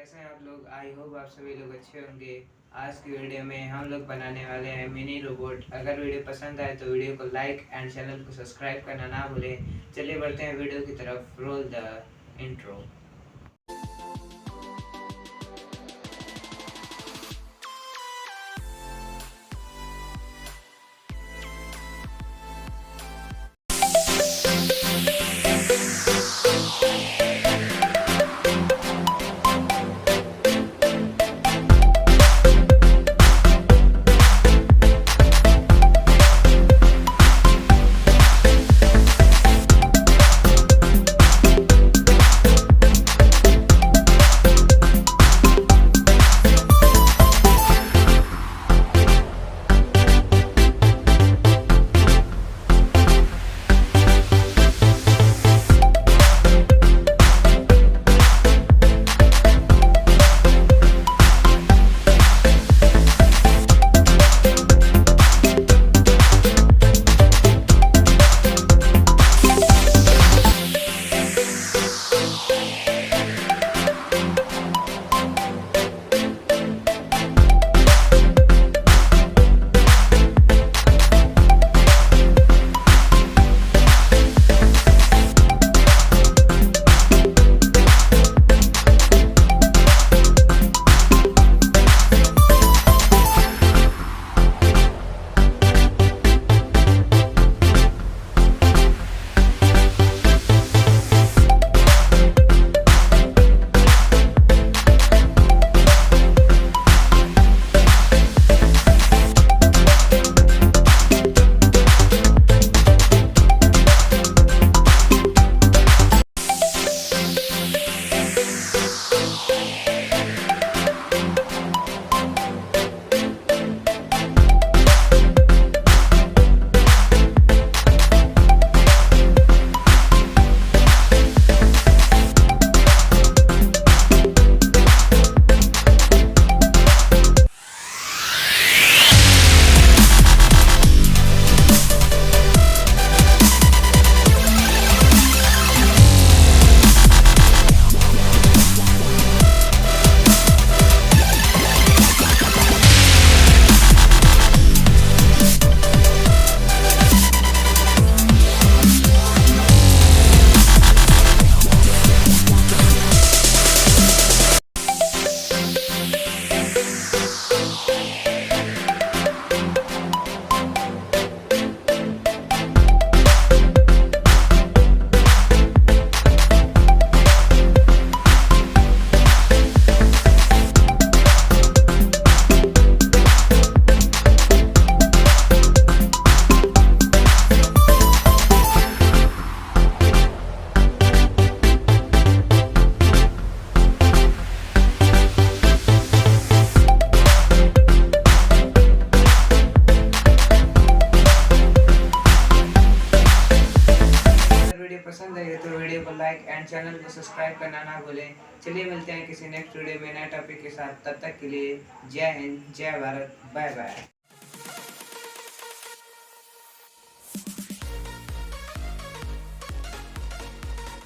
कैसे हैं आप लोग। आई होप आप सभी लोग अच्छे होंगे। आज की वीडियो में हम लोग बनाने वाले हैं मिनी रोबोट। अगर वीडियो पसंद आए तो वीडियो को लाइक एंड चैनल को सब्सक्राइब करना ना भूलें। चलिए बढ़ते हैं वीडियो की तरफ। Roll the intro. पसंद है तो वीडियो को लाइक एंड चैनल को सब्सक्राइब करना ना भूलें। चलिए मिलते हैं किसी नेक्स्ट वीडियो में नए टॉपिक के साथ। तब तक के लिए जय हिंद, जय भारत, बाय बाय।